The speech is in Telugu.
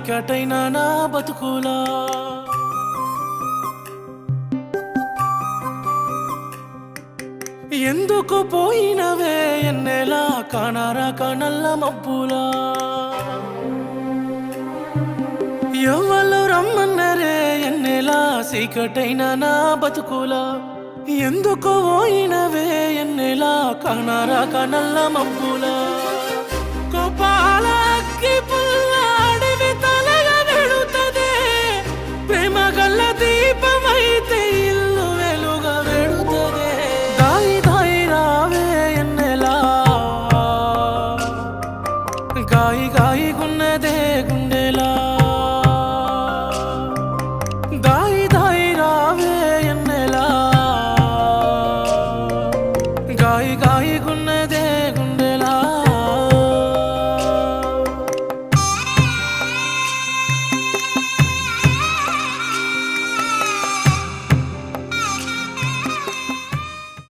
చీకటైన నా బతుకులా ఎందుకు పోయినవే ఎన్నెలా కానారా కనల్ల మబ్బులా ఎవరు రమ్మన్నరే ఎన్నెలా చీకటైన నా బతుకులా ఎందుకు పోయినవే ఎన్నెలా కానారా కనల్ల మబ్బులా కోపాలకి పుల్ల అడవి తలగా వెళుతదే ప్రేమ గల్ల దీప